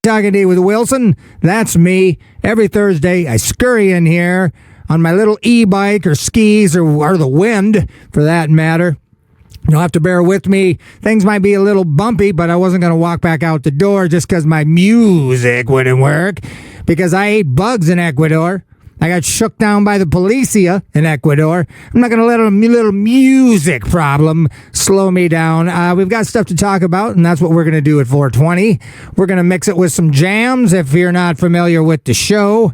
Canna-Talk ND with Wilson. That's me. Every Thursday, I scurry in here on my little e-bike or skis or the wind, for that matter. You'll have to bear with me. Things might be a little bumpy, but I wasn't going to walk back out the door just because my music wouldn't work, because I ate bugs in Ecuador. I got shook down by the policia in Ecuador. I'm not going to let a little music problem slow me down. We've got stuff to talk about, and that's what we're going to do at 420. We're going to mix it with some jams. If you're not familiar with the show,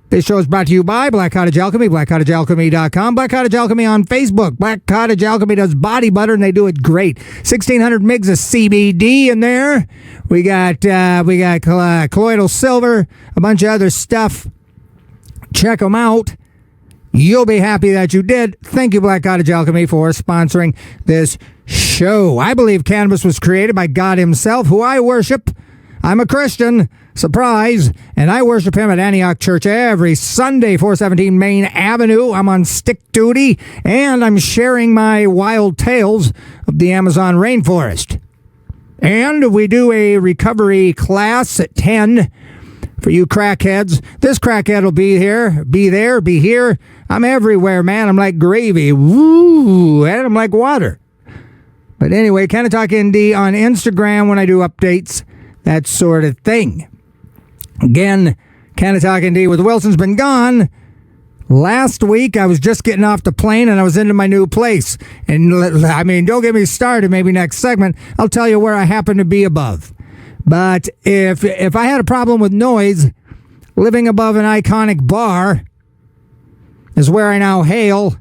this show is brought to you by Black Cottage Alchemy, blackcottagealchemy.com, Black Cottage Alchemy on Facebook. Black Cottage Alchemy does body butter, and they do it great. 1,600 mgs of CBD in there. We got colloidal silver, a bunch of other stuff. Check them out. You'll be happy that you did. Thank you, Black Cottage Alchemy, for sponsoring this show. I believe cannabis was created by God himself, who I worship. I'm a Christian. Surprise. And I worship him at Antioch Church every Sunday, 417 Main Avenue. I'm on stick duty, and I'm sharing my wild tales of the Amazon rainforest. And we do a recovery class at 10 for you crackheads. This crackhead will be here, be there, be here. I'm everywhere, man. I'm like gravy. Woo! And I'm like water. But anyway, Canna-Talk ND on Instagram when I do updates, that sort of thing. Again, Canna-Talk ND with Wilson's been gone. Last week, I was just getting off the plane and I was into my new place. And I mean, don't get me started. Maybe next segment, I'll tell you where I happen to be above. But if I had a problem with noise, living above an iconic bar is where I now hail.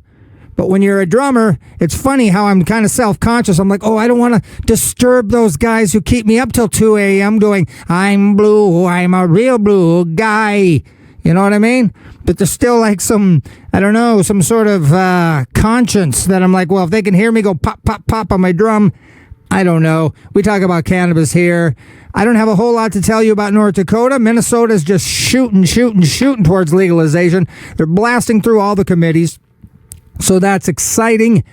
But when you're a drummer, it's funny how I'm kind of self-conscious. I'm like, oh, I don't want to disturb those guys who keep me up till 2 a.m. going, I'm blue, I'm a real blue guy. You know what I mean? But there's still like some sort of conscience that I'm like, well, if they can hear me go pop, pop, pop on my drum, I don't know. We talk about cannabis here. I don't have a whole lot to tell you about North Dakota. Minnesota's just shooting towards legalization. They're blasting through all the committees. So that's exciting.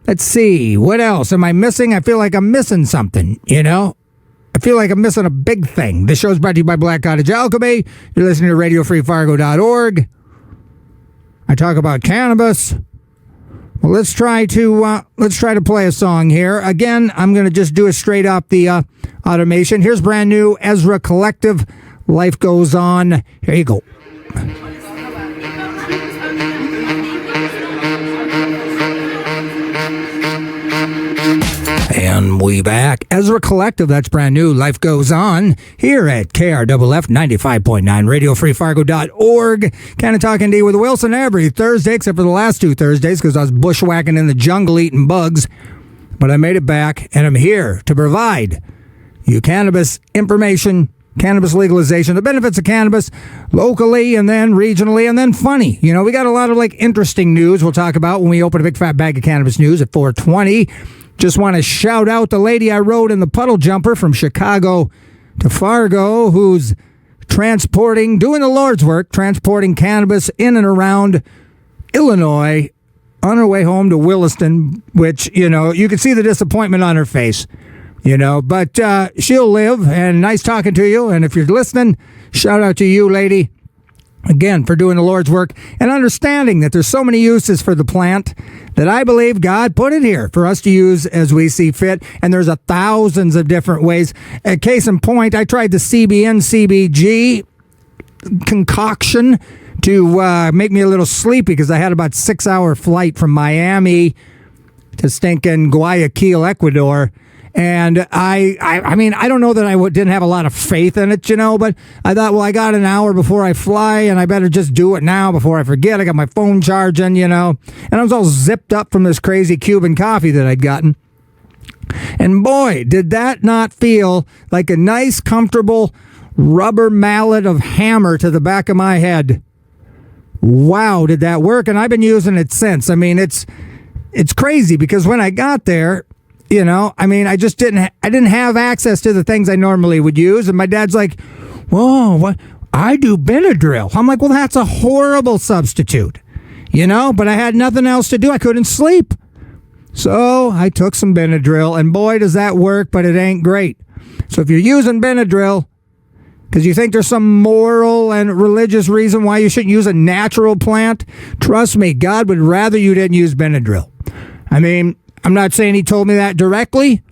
Let's see. What else am I missing? I feel like I'm missing something, you know? I feel like I'm missing a big thing. This show's brought to you by Black Cottage Alchemy. You're listening to RadioFreeFargo.org. I talk about cannabis. Well, let's try to play a song here. Again, I'm going to just do it straight up the automation. Here's brand new Ezra Collective. Life Goes On. Here you go. And we back. Ezra Collective, that's brand new. Life Goes On here at KRFF 95.9, RadioFreeFargo.org. Canna-Talk ND with Wilson every Thursday, except for the last 2 Thursdays because I was bushwhacking in the jungle eating bugs. But I made it back, and I'm here to provide you cannabis information, cannabis legalization, the benefits of cannabis locally and then regionally and then funny. You know, we got a lot of like interesting news we'll talk about when we open a big fat bag of cannabis news at 420. Just want to shout out the lady I rode in the puddle jumper from Chicago to Fargo, who's doing the Lord's work, transporting cannabis in and around Illinois on her way home to Williston, which, you know, you can see the disappointment on her face, you know, but she'll live, and nice talking to you. And if you're listening, shout out to you, lady, again, for doing the Lord's work and understanding that there's so many uses for the plant that I believe God put it here for us to use as we see fit. And there's thousands of different ways. A case in point, I tried the CBN CBG concoction to make me a little sleepy because I had about 6-hour flight from Miami to stinking Guayaquil, Ecuador. And I mean, I don't know that I didn't have a lot of faith in it, you know, but I thought, well, I got an hour before I fly, and I better just do it now before I forget. I got my phone charging, you know, and I was all zipped up from this crazy Cuban coffee that I'd gotten. And boy, did that not feel like a nice, comfortable rubber mallet of hammer to the back of my head. Wow, did that work? And I've been using it since. I mean, it's crazy because when I got there, you know, I mean, I didn't have access to the things I normally would use. And my dad's like, whoa, what? I do Benadryl. I'm like, well, that's a horrible substitute, you know, but I had nothing else to do. I couldn't sleep. So I took some Benadryl, and boy, does that work, but it ain't great. So if you're using Benadryl, Because you think there's some moral and religious reason why you shouldn't use a natural plant? Trust me, God would rather you didn't use Benadryl. I mean, I'm not saying he told me that directly,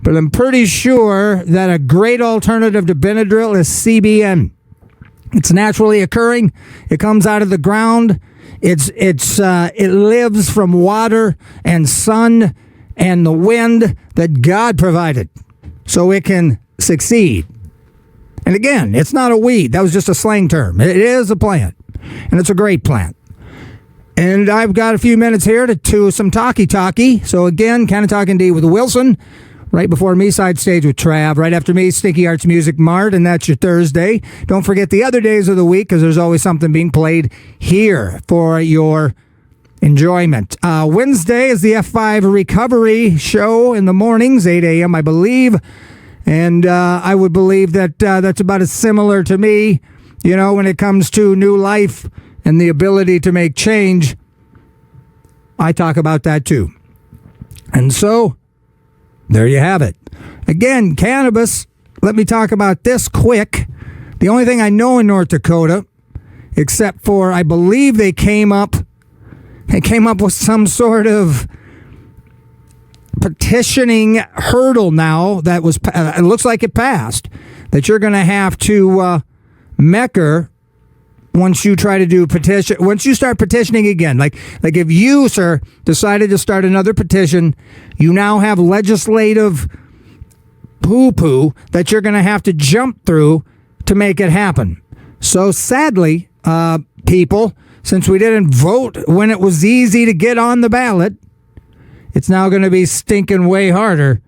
but I'm pretty sure that a great alternative to Benadryl is CBN. It's naturally occurring. It comes out of the ground. It lives from water and sun and the wind that God provided, so it can succeed. And again, it's not a weed. That was just a slang term. It is a plant, and it's a great plant. And I've got a few minutes here to some talkie. So again, Canna-Talk ND with Wilson. Right before me, side stage with Trav. Right after me, Stinky Arts Music Mart, and that's your Thursday. Don't forget the other days of the week, because there's always something being played here for your enjoyment. Wednesday is the F5 Recovery Show in the mornings, 8 a.m., I believe. And I would believe that that's about as similar to me, when it comes to new life and the ability to make change. I talk about that too. And so, there you have it. Again, cannabis, let me talk about this quick. The only thing I know in North Dakota, except for I believe they came up with some sort of petitioning hurdle now that was, it looks like it passed, that you're going to have to mecker once you try to do once you start petitioning again. Like if you, sir, decided to start another petition, you now have legislative poo-poo that you're going to have to jump through to make it happen. So sadly, people, since we didn't vote when it was easy to get on the ballot, it's now going to be stinking way harder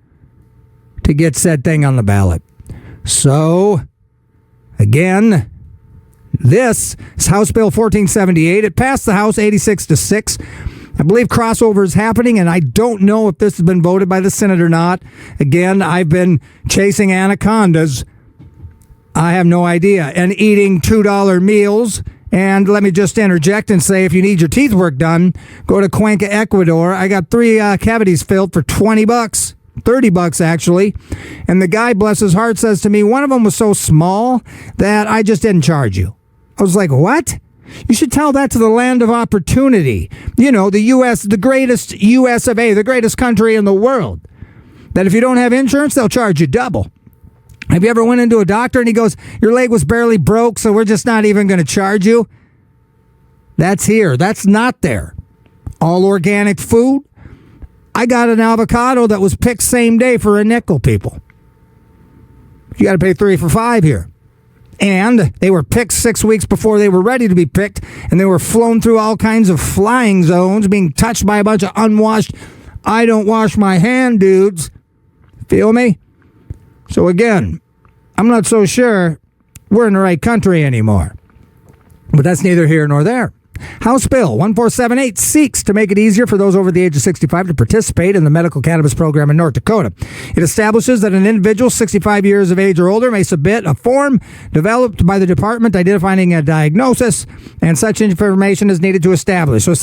to get said thing on the ballot. So, again, this is House Bill 1478. It passed the House 86-6. I believe crossover is happening, and I don't know if this has been voted by the Senate or not. Again, I've been chasing anacondas. I have no idea. And eating $2 meals. And let me just interject and say, if you need your teeth work done, go to Cuenca, Ecuador. I got 3 cavities filled for $20, $30 actually. And the guy, bless his heart, says to me, one of them was so small that I just didn't charge you. I was like, what? You should tell that to the land of opportunity. The U.S., the greatest U.S. of A., the greatest country in the world. That if you don't have insurance, they'll charge you double. Have you ever went into a doctor and he goes, your leg was barely broke, so we're just not even going to charge you? That's here. That's not there. All organic food. I got an avocado that was picked same day for a nickel, people. You got to pay 3 for 5 here. And they were picked 6 weeks before they were ready to be picked, and they were flown through all kinds of flying zones, being touched by a bunch of unwashed, I don't wash my hand dudes. Feel me? So again, I'm not so sure we're in the right country anymore. But that's neither here nor there. House Bill 1478 seeks to make it easier for those over the age of 65 to participate in the medical cannabis program in North Dakota. It establishes that an individual 65 years of age or older may submit a form developed by the department identifying a diagnosis, and such information is needed to establish. So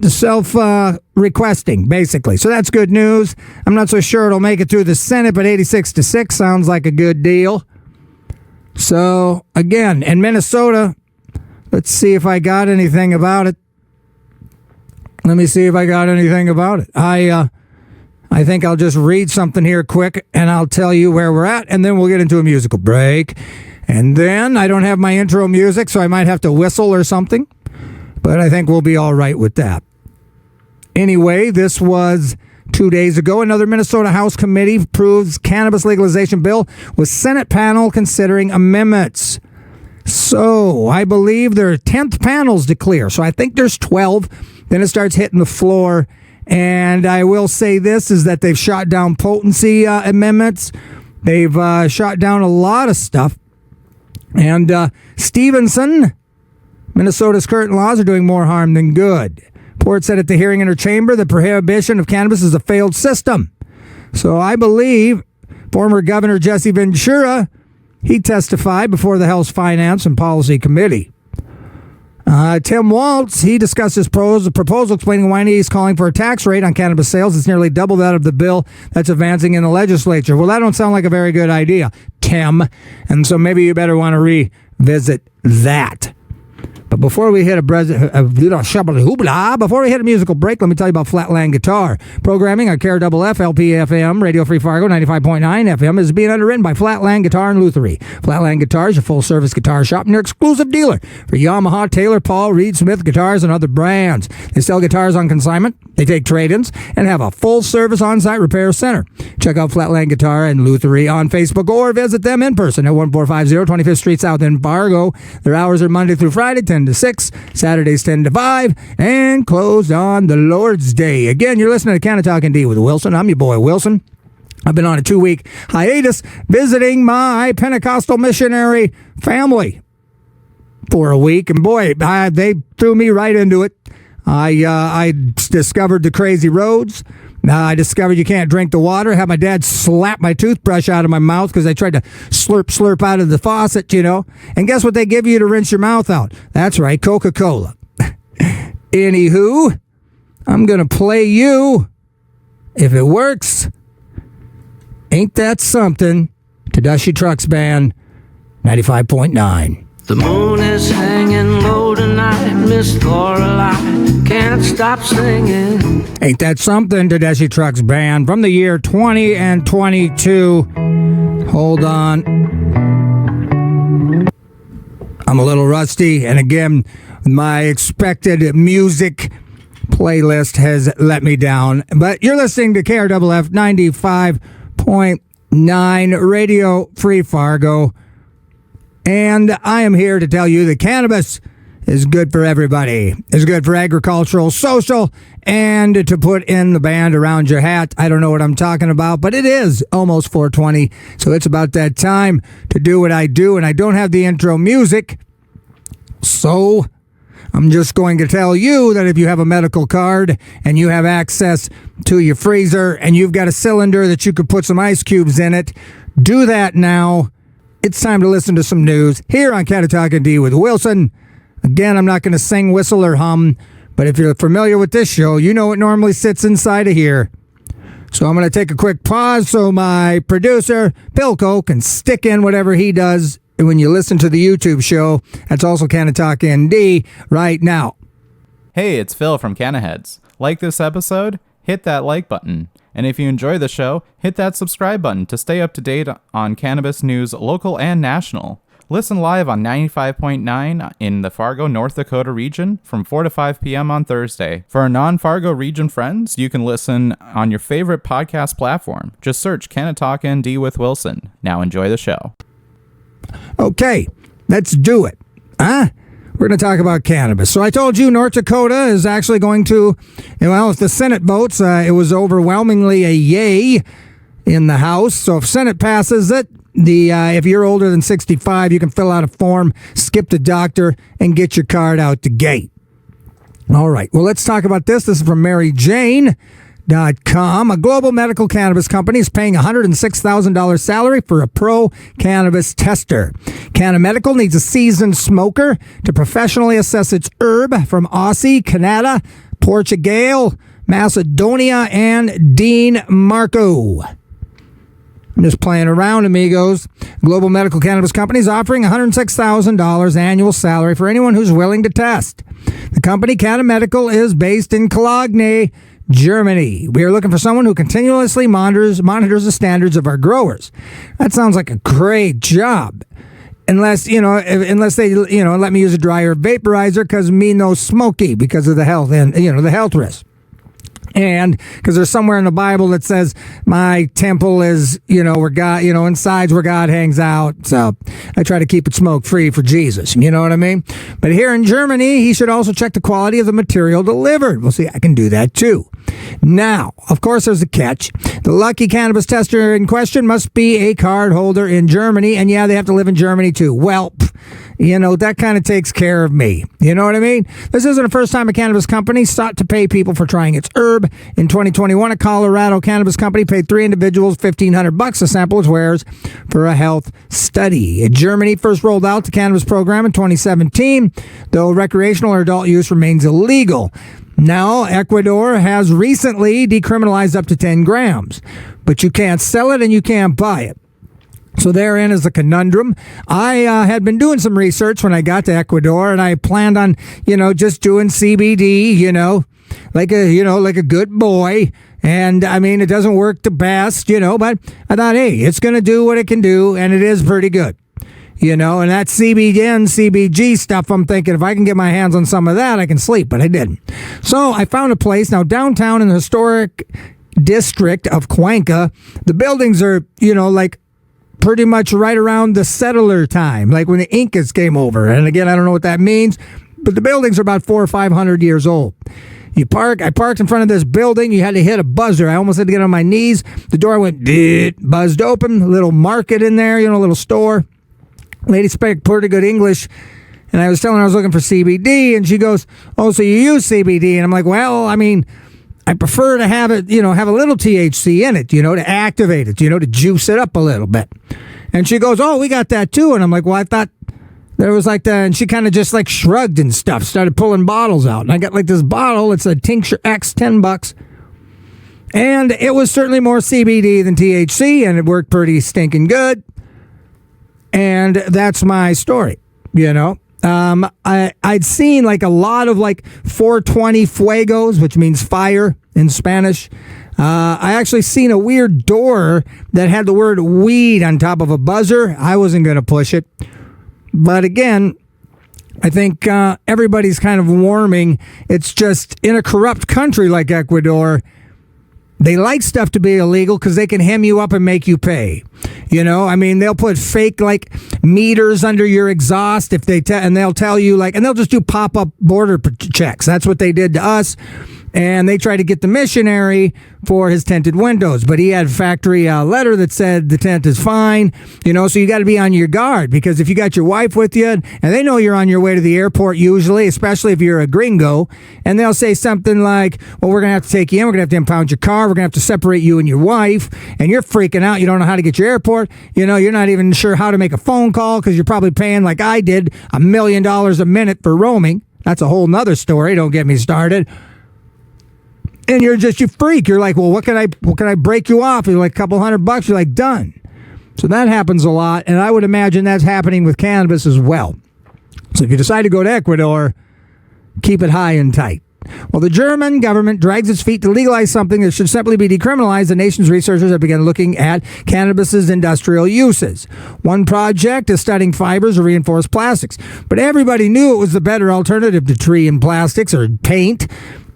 self-requesting, basically. So that's good news. I'm not so sure it'll make it through the Senate, but 86-6 sounds like a good deal. So, again, in Minnesota, let's see if I got anything about it. Let me see if I got anything about it. I think I'll just read something here quick, and I'll tell you where we're at, and then we'll get into a musical break. And then I don't have my intro music, so I might have to whistle or something. But I think we'll be all right with that. Anyway, this was 2 days ago. Another Minnesota House committee approves cannabis legalization bill with Senate panel considering amendments. So I believe there are 10th panels to clear. So I think there's 12. Then it starts hitting the floor. And I will say this is that they've shot down potency amendments. They've shot down a lot of stuff. And Stevenson, Minnesota's current laws are doing more harm than good. Port said at the hearing in her chamber that prohibition of cannabis is a failed system. So I believe former Governor Jesse Ventura, he testified before the House Finance and Policy Committee. Tim Waltz, he discussed his proposal explaining why he's calling for a tax rate on cannabis sales. It's nearly double that of the bill that's advancing in the legislature. Well, that don't sound like a very good idea, Tim. And so maybe you better want to revisit that. But before we hit before we hit a musical break, let me tell you about Flatland Guitar. Programming on KRFF, LPFM, Radio Free Fargo, 95.9 FM is being underwritten by Flatland Guitar and Lutherie. Flatland Guitar is your full-service guitar shop and your exclusive dealer for Yamaha, Taylor, Paul, Reed Smith guitars and other brands. They sell guitars on consignment, they take trade-ins, and have a full-service on-site repair center. Check out Flatland Guitar and Lutherie on Facebook or visit them in person at 1450 25th Street South in Fargo. Their hours are Monday through Friday, 10 to 6, Saturdays 10 to 5, and closed on the Lord's Day. Again, you're listening to Canna-Talk ND with Wilson. I'm your boy, Wilson. I've been on a 2-week hiatus visiting my Pentecostal missionary family for a week, and boy, they threw me right into it. I discovered the crazy roads. I discovered you can't drink the water. Had my dad slap my toothbrush out of my mouth because I tried to slurp out of the faucet, And guess what they give you to rinse your mouth out? That's right, Coca-Cola. Anywho, I'm going to play you, if it works, Ain't That Something, Tedeschi Trucks Band, 95.9. The moon is hanging low tonight, Miss Lorelei can't stop singing. Ain't That Something, Tedeschi Trucks Band, from the year 20 and 22. Hold on. I'm a little rusty, and again, my expected music playlist has let me down. But you're listening to KRFF 95.9 Radio Free Fargo. And I am here to tell you that cannabis is good for everybody. It's good for agricultural, social, and to put in the band around your hat. I don't know what I'm talking about, but it is almost 420, so it's about that time to do what I do, and I don't have the intro music, so I'm just going to tell you that if you have a medical card and you have access to your freezer and you've got a cylinder that you could put some ice cubes in it, do that now. It's time to listen to some news here on Canna-Talk ND with Wilson. Again, I'm not going to sing, whistle, or hum, but if you're familiar with this show, you know it normally sits inside of here. So I'm going to take a quick pause so my producer, Pilco, can stick in whatever he does when you listen to the YouTube show. That's also Canna-Talk ND right now. Hey, it's Phil from Cannaheads. Like this episode? Hit that like button. And if you enjoy the show, hit that subscribe button to stay up to date on cannabis news, local and national. Listen live on 95.9 in the Fargo, North Dakota region from 4 to 5 p.m. on Thursday. For our non-Fargo region friends, you can listen on your favorite podcast platform. Just search Canna-Talk ND with Wilson. Now enjoy the show. Okay, let's do it. We're going to talk about cannabis. So I told you North Dakota is actually going to, if the Senate votes, it was overwhelmingly a yay in the House. So if Senate passes it, if you're older than 65, you can fill out a form, skip the doctor, and get your card out the gate. All right, well, let's talk about this. This is from MaryJane.com. A global medical cannabis company is paying $106,000 salary for a pro-cannabis tester. Canna Medical needs a seasoned smoker to professionally assess its herb from Aussie, Canada, Portugal, Macedonia, and Dean Marco. I'm just playing around, amigos. Global medical cannabis company is offering $106,000 annual salary for anyone who's willing to test. The company, Canna Medical, is based in Cologne, Germany. We are looking for someone who continuously monitors the standards of our growers. That sounds like a great job. Unless they, let me use a dryer vaporizer because me no smoky because of the health and, the health risk. And because there's somewhere in the Bible that says my temple is, where God, inside's where God hangs out. So I try to keep it smoke free for Jesus. You know what I mean? But here in Germany, he should also check the quality of the material delivered. Well, see, I can do that too. Now, of course, there's a catch. The lucky cannabis tester in question must be a card holder in Germany. And yeah, they have to live in Germany too. Well, that kind of takes care of me. You know what I mean? This isn't the first time a cannabis company sought to pay people for trying its herb. In 2021, a Colorado cannabis company paid 3 individuals $1,500 to sample its wares for a health study. Germany first rolled out the cannabis program in 2017, though recreational or adult use remains illegal. Now, Ecuador has recently decriminalized up to 10 grams, but you can't sell it and you can't buy it. So therein is the conundrum. I had been doing some research when I got to Ecuador, and I planned on, just doing CBD, like a good boy. And I mean, it doesn't work the best, but I thought, hey, it's going to do what it can do, and it is pretty good. And that CBN, CBG stuff, I'm thinking if I can get my hands on some of that, I can sleep, but I didn't. So I found a place now downtown in the historic district of Cuenca. The buildings are, like pretty much right around the settler time, like when the Incas came over. And again, I don't know what that means, but the buildings are about 400 or 500 years old. I parked in front of this building. You had to hit a buzzer. I almost had to get on my knees. The door went, buzzed open. A little market in there, a little store. Lady spoke pretty good English. And I was telling her I was looking for CBD. And she goes, oh, so you use CBD? And I'm like, well, I mean, I prefer to have it, have a little THC in it, to activate it, to juice it up a little bit. And she goes, oh, we got that too. And I'm like, well, I thought there was like that. And she kind of just like shrugged and stuff, started pulling bottles out. And I got like this bottle. It's a Tincture X, $10. And it was certainly more CBD than THC. And it worked pretty stinking good. And that's my story, I'd seen like a lot of like 420 fuegos, which means fire in Spanish. I actually seen a weird door that had the word weed on top of a buzzer. I wasn't going to push it. But again, I think everybody's kind of warming. It's just in a corrupt country like Ecuador, they like stuff to be illegal because they can hem you up and make you pay. They'll put fake like meters under your exhaust if and they'll tell you and they'll just do pop-up border checks. That's what they did to us. And they tried to get the missionary for his tinted windows, but he had a factory letter that said the tent is fine, so you got to be on your guard, because if you got your wife with you and they know you're on your way to the airport usually, especially if you're a gringo, and they'll say something like, well, we're going to have to take you in, we're going to have to impound your car, we're going to have to separate you and your wife, and you're freaking out, you don't know how to get your airport, you're not even sure how to make a phone call because you're probably paying, like I did, $1 million a minute for roaming. That's a whole nother story, don't get me started. And you freak. You're like, well, what can I break you off? You're like, a couple $100. You're like, done. So that happens a lot. And I would imagine that's happening with cannabis as well. So if you decide to go to Ecuador, keep it high and tight. Well, the German government drags its feet to legalize something that should simply be decriminalized. The nation's researchers have begun looking at cannabis's industrial uses. One project is studying fibers or reinforced plastics. But everybody knew it was the better alternative to tree and plastics or paint.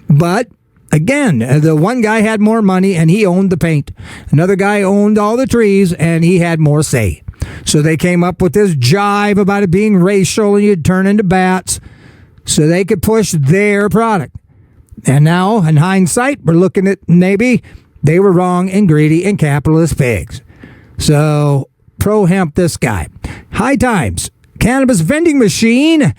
But again, the one guy had more money and he owned the paint. Another guy owned all the trees and he had more say. So they came up with this jive about it being racial and you'd turn into bats so they could push their product. And now, in hindsight, we're looking at maybe they were wrong and greedy and capitalist pigs. So, pro-hemp this guy. High Times, cannabis vending machine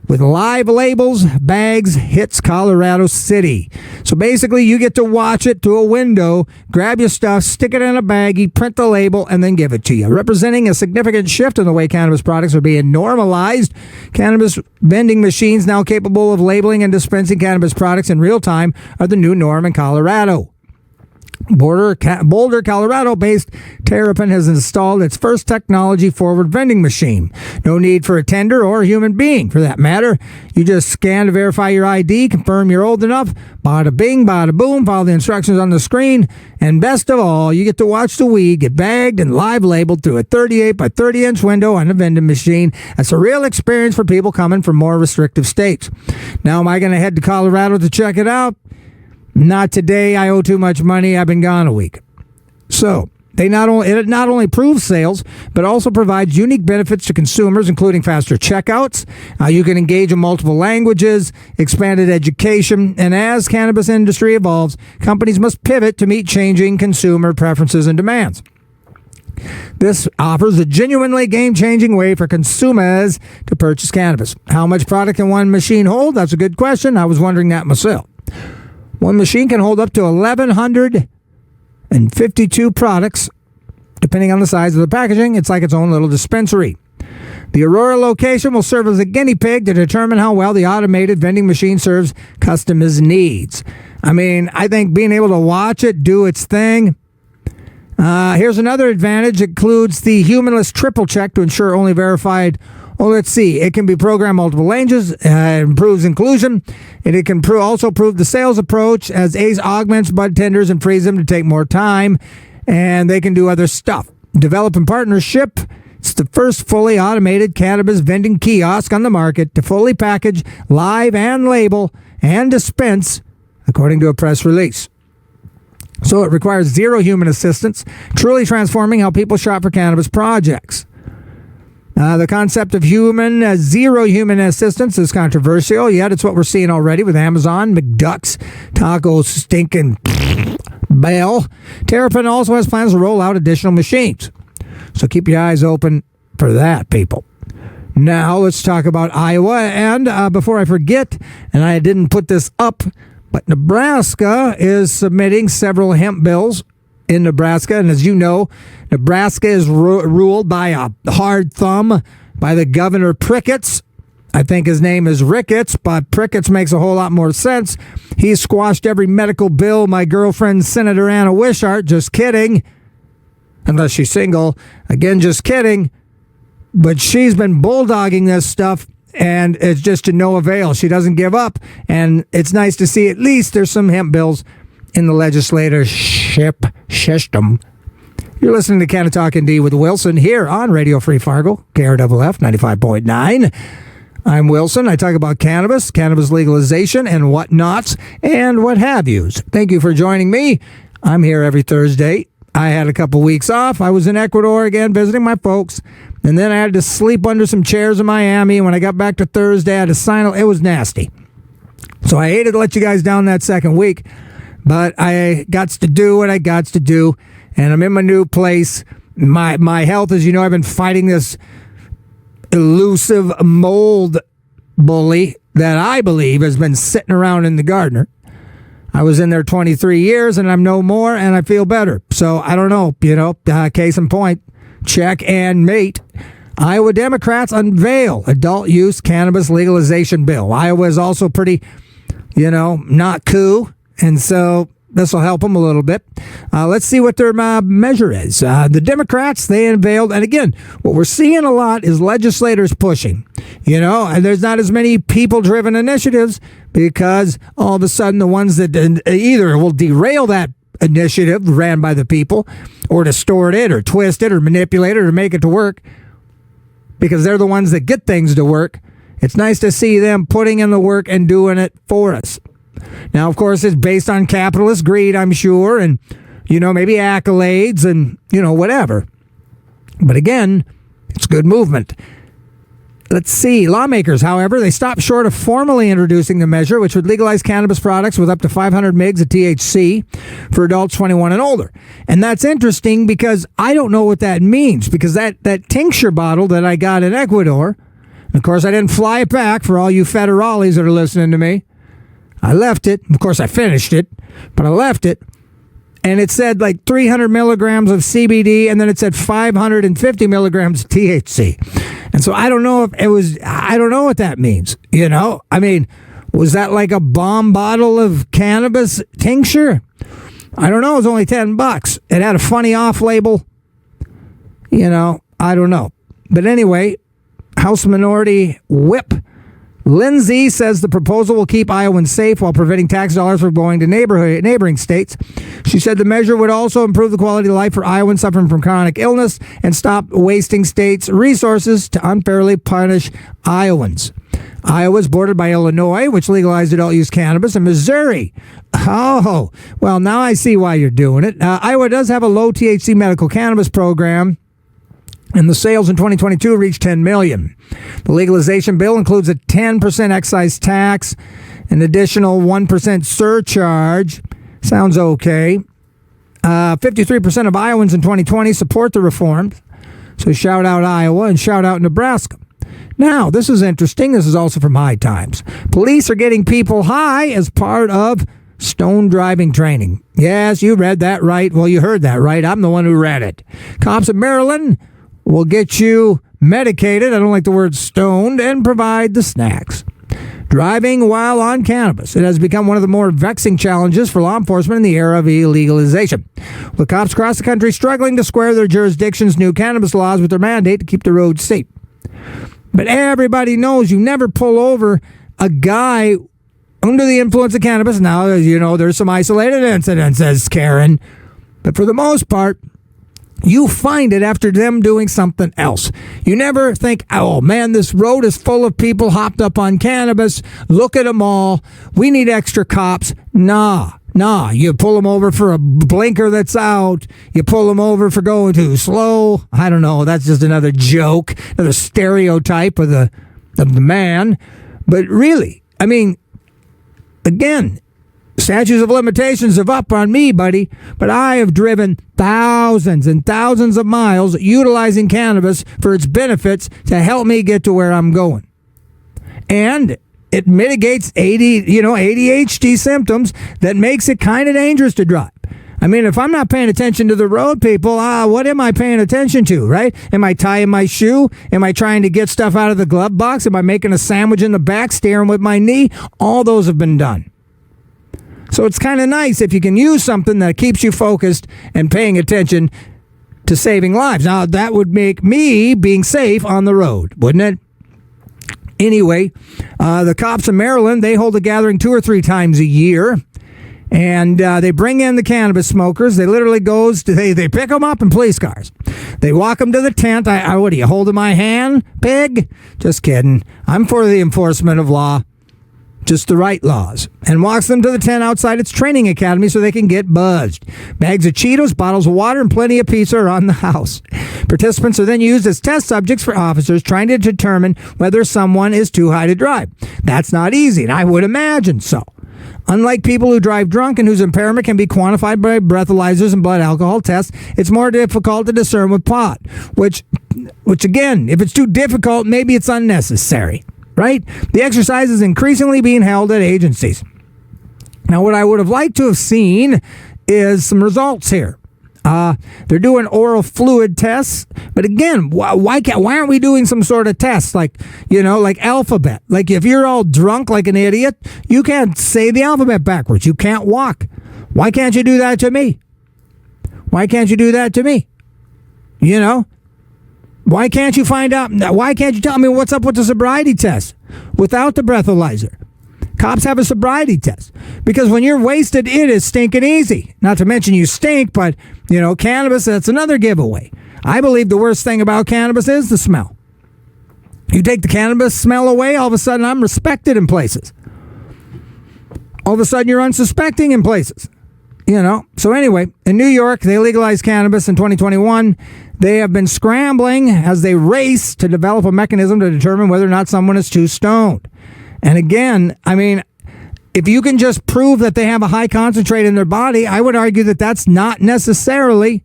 with live labels, bags, hits Colorado City. So basically, you get to watch it through a window, grab your stuff, stick it in a baggie, print the label, and then give it to you. Representing a significant shift in the way cannabis products are being normalized, cannabis vending machines now capable of labeling and dispensing cannabis products in real time are the new norm in Colorado. Boulder, Colorado-based Terrapin has installed its first technology-forward vending machine. No need for a tender or a human being, for that matter. You just scan to verify your ID, confirm you're old enough, bada bing, bada boom, follow the instructions on the screen, and best of all, you get to watch the weed get bagged and live labeled through a 38 by 30-inch window on a vending machine. That's a real experience for people coming from more restrictive states. Now, am I going to head to Colorado to check it out? Not today. I owe too much money. I've been gone a week. So it not only proves sales, but also provides unique benefits to consumers, including faster checkouts. You can engage in multiple languages, expanded education, and as cannabis industry evolves, companies must pivot to meet changing consumer preferences and demands. This offers a genuinely game-changing way for consumers to purchase cannabis. How much product can one machine hold? That's a good question. I was wondering that myself. One machine can hold up to 1,152 products, depending on the size of the packaging. It's like its own little dispensary. The Aurora location will serve as a guinea pig to determine how well the automated vending machine serves customers' needs. I mean, I think being able to watch it do its thing. Here's another advantage. It includes the humanless triple check to ensure only verified. Oh, let's see. It can be programmed multiple languages, improves inclusion, and it can also improve the sales approach as ACE augments bud tenders and frees them to take more time, and they can do other stuff. Develop in partnership. It's the first fully automated cannabis vending kiosk on the market to fully package, live and label, and dispense, according to a press release. So it requires zero human assistance, truly transforming how people shop for cannabis projects. The concept of zero human assistance is controversial, yet it's what we're seeing already with Amazon, McDuck's, Taco Stinkin' Bell. Terrapin also has plans to roll out additional machines. So keep your eyes open for that, people. Now let's talk about Iowa. And before I forget, and I didn't put this up, but Nebraska is submitting several hemp bills in Nebraska. And as you know, Nebraska is ruled by a hard thumb by the Governor Pricketts. I think his name is Ricketts, but Pricketts makes a whole lot more sense. He squashed every medical bill. My girlfriend, Senator Anna Wishart, just kidding. Unless she's single. Again, just kidding. But she's been bulldogging this stuff, and it's just to no avail. She doesn't give up, and it's nice to see at least there's some hemp bills in the legislatorship system. You're listening to Canna-Talk ND with Wilson here on Radio Free Fargo, KRFF 95.9. I'm Wilson. I talk about cannabis legalization, and whatnots, and what have yous. Thank you for joining me. I'm here every Thursday. I had a couple weeks off. I was in Ecuador again visiting my folks, and then I had to sleep under some chairs in Miami. When I got back to Thursday, I had to sign. It was nasty. So I hated to let you guys down that second week, but I got to do what I got to do, and I'm in my new place. My health, as you know, I've been fighting this elusive mold bully that I believe has been sitting around in the gardener. I was in there 23 years, and I'm no more, and I feel better. So, I don't know, case in point, check and mate. Iowa Democrats unveil adult use cannabis legalization bill. Iowa is also pretty, not cool, and so this will help them a little bit. Let's see what their measure is. The Democrats, they unveiled, and again, what we're seeing a lot is legislators pushing. And there's not as many people-driven initiatives because all of a sudden the ones that either will derail that initiative ran by the people or distort it or twist it or manipulate it or make it to work because they're the ones that get things to work. It's nice to see them putting in the work and doing it for us. Now, of course, it's based on capitalist greed, I'm sure, and, maybe accolades and, whatever. But again, it's good movement. Let's see. Lawmakers, however, they stopped short of formally introducing the measure, which would legalize cannabis products with up to 500 mgs of THC for adults 21 and older. And that's interesting because I don't know what that means, because that tincture bottle that I got in Ecuador, of course, I didn't fly it back for all you federales that are listening to me. I left it. Of course, I finished it, but I left it. And it said like 300 milligrams of CBD, and then it said 550 milligrams of THC. And so I don't know I don't know what that means. I mean, was that like a bomb bottle of cannabis tincture? I don't know. It was only $10. It had a funny off label. I don't know. But anyway, House Minority Whip Lindsay says the proposal will keep Iowans safe while preventing tax dollars from going to neighboring states. She said the measure would also improve the quality of life for Iowans suffering from chronic illness and stop wasting states' resources to unfairly punish Iowans. Iowa is bordered by Illinois, which legalized adult use cannabis, and Missouri. Oh, well, now I see why you're doing it. Iowa does have a low THC medical cannabis program, and the sales in 2022 reached $10 million. The legalization bill includes a 10% excise tax, an additional 1% surcharge. Sounds okay. 53% of Iowans in 2020 support the reforms. So shout out Iowa and shout out Nebraska. Now, this is interesting. This is also from High Times. Police are getting people high as part of stone driving training. Yes, you read that right. Well, you heard that right. I'm the one who read it. Cops in Maryland will get you medicated, I don't like the word stoned, and provide the snacks. Driving while on cannabis. It has become one of the more vexing challenges for law enforcement in the era of illegalization, with cops across the country struggling to square their jurisdiction's new cannabis laws with their mandate to keep the roads safe. But everybody knows you never pull over a guy under the influence of cannabis. Now, you know, there's some isolated incidents, says Karen, but for the most part, you find it after them doing something else. You never think, oh man, this road is full of people hopped up on cannabis. Look at them all. We need extra cops. Nah. You pull them over for a blinker that's out. You pull them over for going too slow. I don't know. That's just another joke, another stereotype of the man. But really, I mean, again, statutes of limitations have up on me, buddy, but I have driven thousands and thousands of miles utilizing cannabis for its benefits to help me get to where I'm going. And it mitigates ADHD symptoms that makes it kind of dangerous to drive. I mean, if I'm not paying attention to the road, people, what am I paying attention to, right? Am I tying my shoe? Am I trying to get stuff out of the glove box? Am I making a sandwich in the back, steering with my knee? All those have been done. So it's kind of nice if you can use something that keeps you focused and paying attention to saving lives. Now, that would make me being safe on the road, wouldn't it? Anyway, the cops in Maryland, they hold a gathering 2 or 3 times a year, and they bring in the cannabis smokers. They literally they pick them up in police cars. They walk them to the tent. What are you, holding my hand, pig? Just kidding. I'm for the enforcement of law. Just the right laws, and walks them to the tent outside its training academy so they can get buzzed. Bags of Cheetos, bottles of water, and plenty of pizza are on the house. Participants are then used as test subjects for officers trying to determine whether someone is too high to drive. That's not easy, and I would imagine so. Unlike people who drive drunk and whose impairment can be quantified by breathalyzers and blood alcohol tests, it's more difficult to discern with pot, which again, if it's too difficult, maybe it's unnecessary. Right? The exercise is increasingly being held at agencies. Now, what I would have liked to have seen is some results here. They're doing oral fluid tests, but again, why aren't we doing some sort of test like alphabet? Like if you're all drunk like an idiot, you can't say the alphabet backwards. You can't walk. Why can't you do that to me? Why can't you do that to me? You know? Why can't you find out? Why can't you tell me what's up with the sobriety test without the breathalyzer? Cops have a sobriety test because when you're wasted, it is stinking easy. Not to mention you stink, but, cannabis, that's another giveaway. I believe the worst thing about cannabis is the smell. You take the cannabis smell away, all of a sudden I'm respected in places. All of a sudden you're unsuspecting in places. So anyway, in New York, they legalized cannabis in 2021. They have been scrambling as they race to develop a mechanism to determine whether or not someone is too stoned. And again, I mean, if you can just prove that they have a high concentrate in their body, I would argue that that's not necessarily,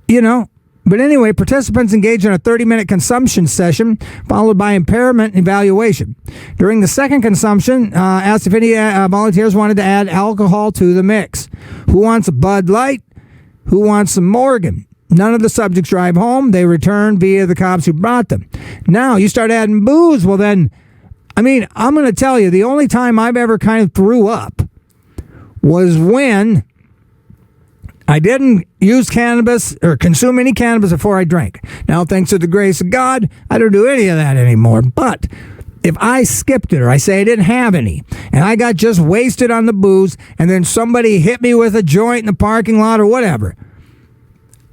But anyway, participants engage in a 30-minute consumption session followed by impairment evaluation. During the second consumption, asked if any volunteers wanted to add alcohol to the mix. Who wants a Bud Light? Who wants some Morgan? None of the subjects drive home. They return via the cops who brought them. Now, you start adding booze. Well, then, I'm going to tell you, the only time I've ever kind of threw up was when I didn't use cannabis or consume any cannabis before I drank. Now, thanks to the grace of God, I don't do any of that anymore. But if I skipped it or I say I didn't have any and I got just wasted on the booze and then somebody hit me with a joint in the parking lot or whatever,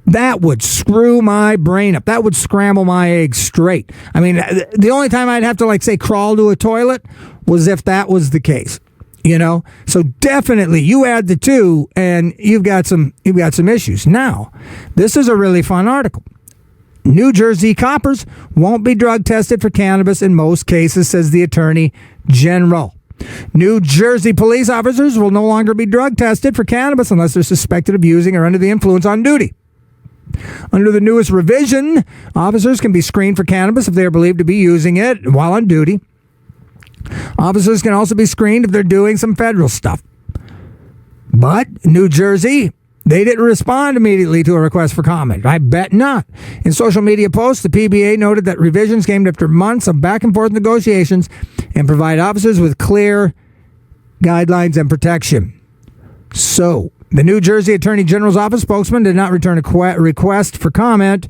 that would screw my brain up. That would scramble my eggs straight. The only time I'd have to crawl to a toilet was if that was the case. So definitely you add the two and you've got some issues. Now, this is a really fun article. New Jersey coppers won't be drug tested for cannabis in most cases, says the Attorney General. New Jersey police officers will no longer be drug tested for cannabis unless they're suspected of using or under the influence on duty. Under the newest revision, officers can be screened for cannabis if they are believed to be using it while on duty. Officers can also be screened if they're doing some federal stuff. But New Jersey, they didn't respond immediately to a request for comment. I bet not. In social media posts, the PBA noted that revisions came after months of back-and-forth negotiations and provide officers with clear guidelines and protection. So, the New Jersey Attorney General's office spokesman did not return a request for comment.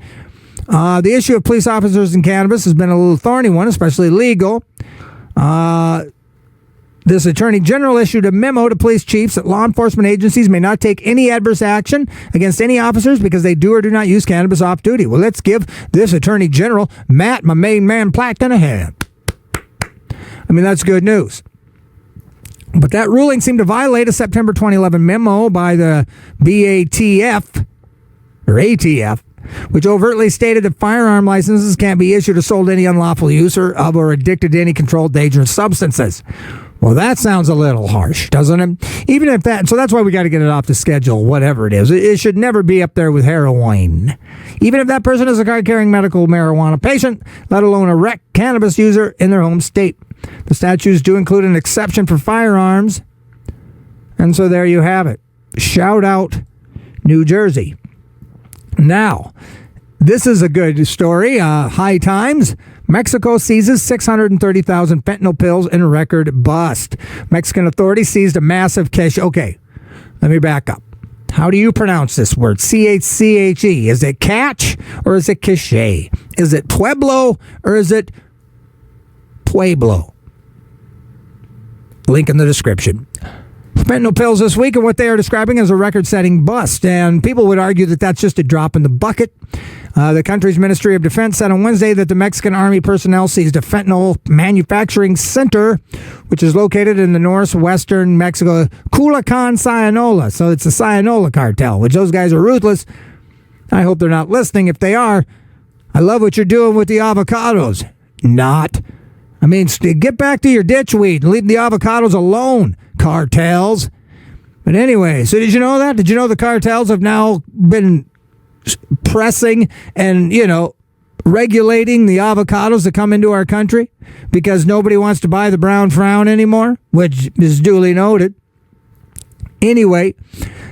The issue of police officers and cannabis has been a little thorny one, especially legal. This Attorney General issued a memo to police chiefs that law enforcement agencies may not take any adverse action against any officers because they do or do not use cannabis off duty. Well, let's give this Attorney General, Matt, my main man, Plackton, a hand. I mean, that's good news. But that ruling seemed to violate a September 2011 memo by the BATF, or ATF, which overtly stated that firearm licenses can't be issued or sold to any unlawful user of or addicted to any controlled dangerous substances. Well, that sounds a little harsh, doesn't it? Even if that, so that's why we got to get it off the schedule, whatever it is. It should never be up there with heroin. Even if that person is a card-carrying medical marijuana patient, let alone a rec cannabis user in their home state. The statutes do include an exception for firearms. And so there you have it. Shout out New Jersey. Now, this is a good story. High times. Mexico seizes 630,000 fentanyl pills in a record bust. Mexican authorities seized a massive cache. Okay, let me back up. How do you pronounce this word? C-H-C-H-E. Is it catch or is it cache? Is it Pueblo or is it Pueblo? Link in the description. Fentanyl pills this week and what they are describing as a record-setting bust. And people would argue that that's just a drop in the bucket. The country's Ministry of Defense said on Wednesday that the Mexican Army personnel seized a fentanyl manufacturing center, which is located in the northwestern Mexico, Culiacan, Sinaloa. So it's the Sinaloa cartel, which those guys are ruthless. I hope they're not listening. If they are, I love what you're doing with the avocados. Not. I mean, get back to your ditchweed and leave the avocados alone, cartels. But anyway, so did you know that? Did you know the cartels have now been pressing and, regulating the avocados that come into our country because nobody wants to buy the brown frown anymore, which is duly noted. Anyway,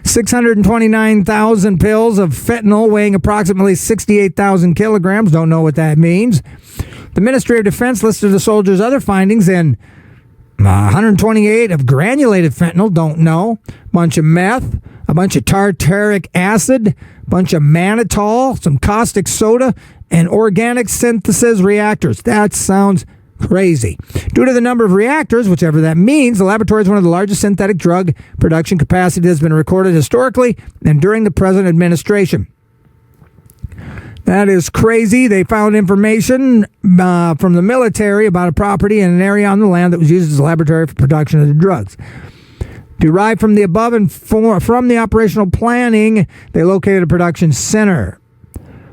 629,000 pills of fentanyl weighing approximately 68,000 kilograms. Don't know what that means. The Ministry of Defense listed the soldiers' other findings in 128 of granulated fentanyl, don't know. Bunch of meth, a bunch of tartaric acid, bunch of mannitol, some caustic soda, and organic synthesis reactors. That sounds crazy. Due to the number of reactors, whichever that means, the laboratory is one of the largest synthetic drug production capacity that has been recorded historically and during the present administration. That is crazy. They found information from the military about a property in an area on the land that was used as a laboratory for production of the drugs. Derived from the above and from the operational planning, they located a production center.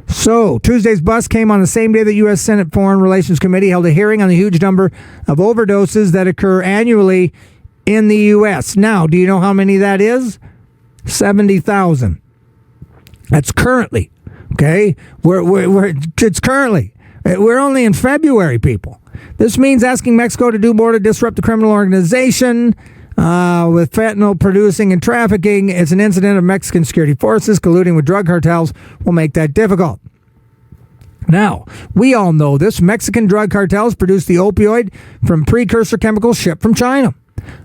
So, Tuesday's bust came on the same day the U.S. Senate Foreign Relations Committee held a hearing on the huge number of overdoses that occur annually in the U.S. Now, do you know how many that is? 70,000. That's currently. Okay? It's currently. We're only in February, people. This means asking Mexico to do more to disrupt the criminal organization with fentanyl producing and trafficking. It's an incident of Mexican security forces colluding with drug cartels will make that difficult. Now, we all know this. Mexican drug cartels produce the opioid from precursor chemicals shipped from China.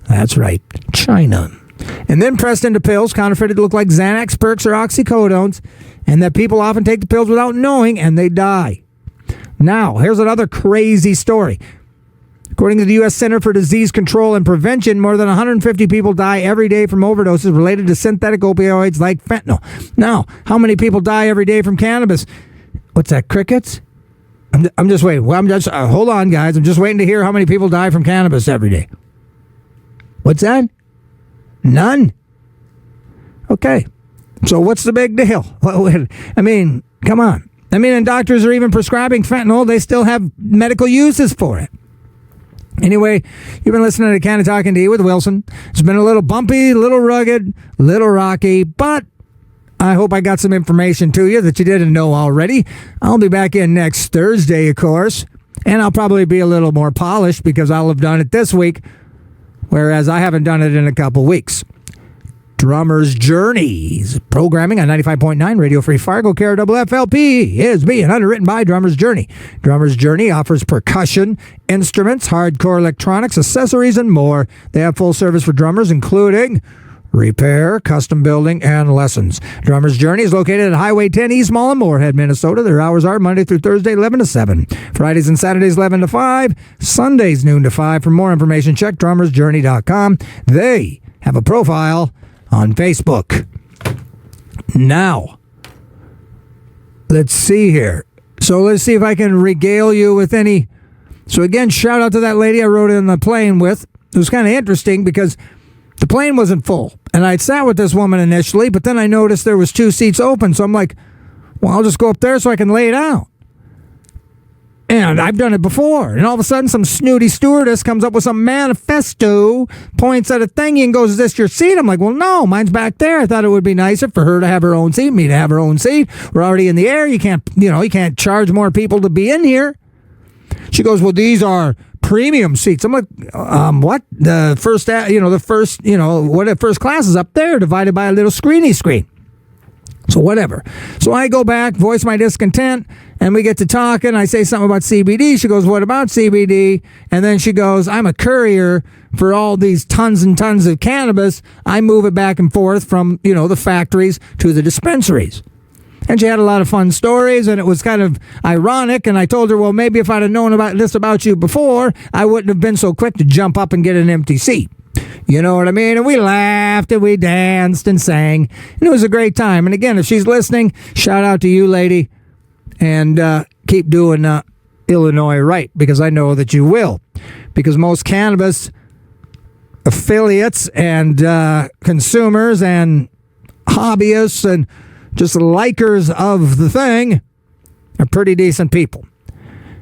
That's right, China. And then pressed into pills counterfeited to look like Xanax, Perks, or oxycodones, and that people often take the pills without knowing, and they die. Now, here's another crazy story. According to the U.S. Center for Disease Control and Prevention, more than 150 people die every day from overdoses related to synthetic opioids like fentanyl. Now, how many people die every day from cannabis? What's that, crickets? I'm just waiting. Well, hold on, guys. I'm just waiting to hear how many people die from cannabis every day. What's that? None? Okay. So what's the big deal? I mean, come on. I mean, and doctors are even prescribing fentanyl. They still have medical uses for it. Anyway, you've been listening to Canna-Talk ND with Wilson. It's been a little bumpy, a little rugged, a little rocky, but I hope I got some information to you that you didn't know already. I'll be back in next Thursday, of course, and I'll probably be a little more polished because I'll have done it this week, whereas I haven't done it in a couple weeks. Drummer's Journeys programming on 95.9 Radio Free Fargo, KRFLP is being underwritten by Drummer's Journey. Drummer's Journey offers percussion, instruments, hardcore electronics, accessories, and more. They have full service for drummers, including repair, custom building, and lessons. Drummer's Journey is located at Highway 10 East Mall in Moorhead, Minnesota. Their hours are Monday through Thursday, 11 to 7. Fridays and Saturdays, 11 to 5. Sundays, noon to 5. For more information, check drummersjourney.com. They have a profile on Facebook. Now, let's see here. So let's see if I can regale you with any. So again, shout out to that lady I rode in the plane with. It was kind of interesting because the plane wasn't full. And I'd sat with this woman initially, but then I noticed there was 2 seats open. So I'm like, well, I'll just go up there so I can lay it out. And I've done it before. And all of a sudden, some snooty stewardess comes up with some manifesto, points at a thingy and goes, is this your seat? I'm like, well, no, mine's back there. I thought it would be nicer for her to have her own seat, me to have her own seat. We're already in the air. You can't charge more people to be in here. She goes, well, these are premium seats. I'm like, what? The first class is up there divided by a little screen. So whatever. So I go back, voice my discontent, and we get to talking. I say something about CBD. She goes, what about CBD? And then she goes, I'm a courier for all these tons and tons of cannabis. I move it back and forth from, the factories to the dispensaries. And she had a lot of fun stories, and it was kind of ironic. And I told her, well, maybe if I'd have known about you before, I wouldn't have been so quick to jump up and get an empty seat. You know what I mean? And we laughed and we danced and sang. And it was a great time. And again, if she's listening, shout out to you, lady. And keep doing Illinois right, because I know that you will. Because most cannabis affiliates and consumers and hobbyists and just likers of the thing are pretty decent people.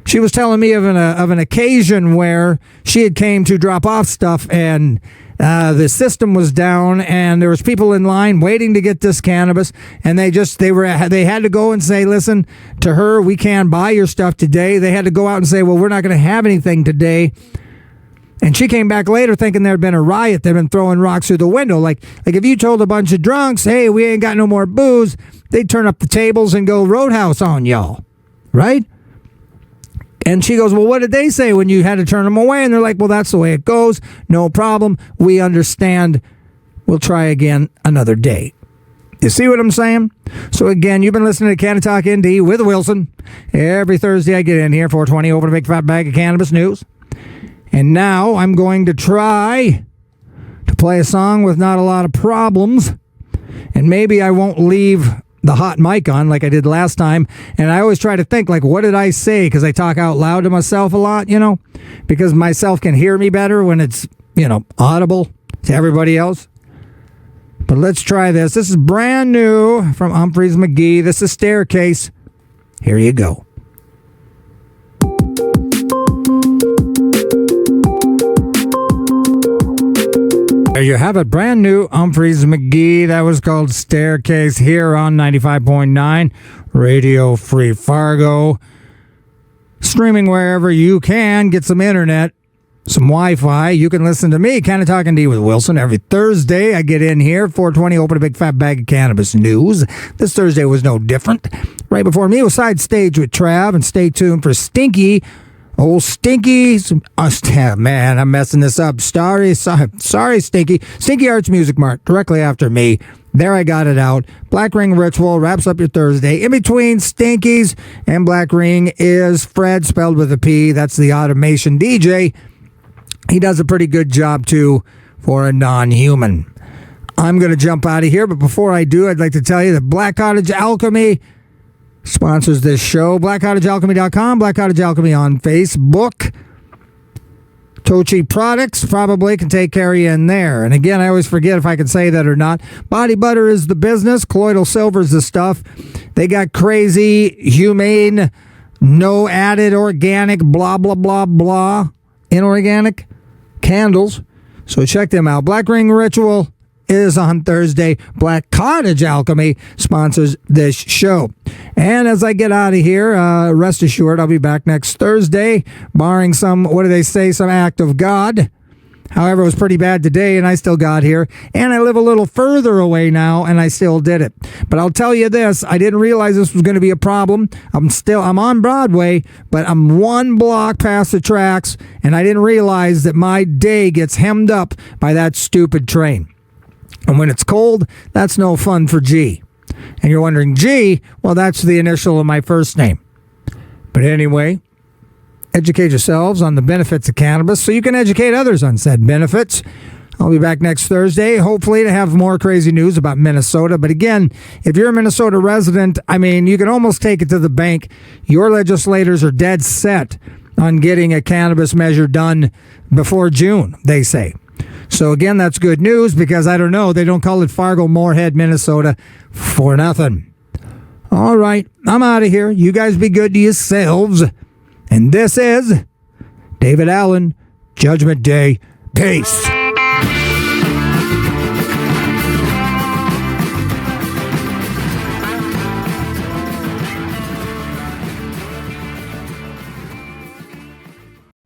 She was telling me of an occasion where she had came to drop off stuff and the system was down and there was people in line waiting to get this cannabis, and they had to go and say, listen, to her, we can't buy your stuff today. They had to go out and say, well, we're not going to have anything today. And she came back later thinking there had been a riot. They'd been throwing rocks through the window. Like if you told a bunch of drunks, hey, we ain't got no more booze, they'd turn up the tables and go roadhouse on y'all, right? And she goes, well, what did they say when you had to turn them away? And they're like, well, that's the way it goes. No problem. We understand. We'll try again another day. You see what I'm saying? So again, you've been listening to Canna-Talk ND with Wilson. Every Thursday I get in here, 4:20, open a big fat bag of cannabis news. And now I'm going to try to play a song with not a lot of problems. And maybe I won't leave the hot mic on like I did last time. And I always try to think, like, what did I say? Because I talk out loud to myself a lot, because myself can hear me better when it's, audible to everybody else. But let's try this. This is brand new from Humphreys McGee. This is Staircase. Here you go. There you have it, brand new Humphreys McGee. That was called Staircase here on 95.9 Radio Free Fargo. Streaming wherever you can. Get some internet, some Wi-Fi. You can listen to me, Canna-Talk ND with Wilson. Every Thursday I get in here, 4:20, open a big fat bag of cannabis news. This Thursday was no different. Right before me was Side Stage with Trav, and stay tuned for Stinky. Old Stinky, man, I'm messing this up. Sorry, Stinky. Stinky Arts Music Mart, directly after me. There I got it out. Black Ring Ritual wraps up your Thursday. In between Stinkies and Black Ring is Fred, spelled with a P. That's the automation DJ. He does a pretty good job, too, for a non-human. I'm going to jump out of here, but before I do, I'd like to tell you that Black Cottage Alchemy sponsors this show. BlackCottageAlchemy.com, Black Cottage Alchemy on Facebook. Tochi Products probably can take care of you in there. And again, I always forget if I can say that or not. Body Butter is the business. Colloidal Silver is the stuff. They got crazy, humane, no added organic, blah, blah, blah, blah. inorganic candles. So check them out. Black Ring Ritual is on Thursday. Black Cottage Alchemy sponsors this show. And as I get out of here, rest assured I'll be back next Thursday, barring some act of God. However, it was pretty bad today, and I still got here. And I live a little further away now, and I still did it. But I'll tell you this, I didn't realize this was going to be a problem. I'm on Broadway, but I'm one block past the tracks, and I didn't realize that my day gets hemmed up by that stupid train. And when it's cold, that's no fun for G. And you're wondering, G? Well, that's the initial of my first name. But anyway, educate yourselves on the benefits of cannabis so you can educate others on said benefits. I'll be back next Thursday, hopefully to have more crazy news about Minnesota. But again, if you're a Minnesota resident, you can almost take it to the bank. Your legislators are dead set on getting a cannabis measure done before June, they say. So again, that's good news because I don't know, they don't call it Fargo, Moorhead, Minnesota for nothing. All right, I'm out of here. You guys be good to yourselves. And this is David Allen, Judgment Day. Peace.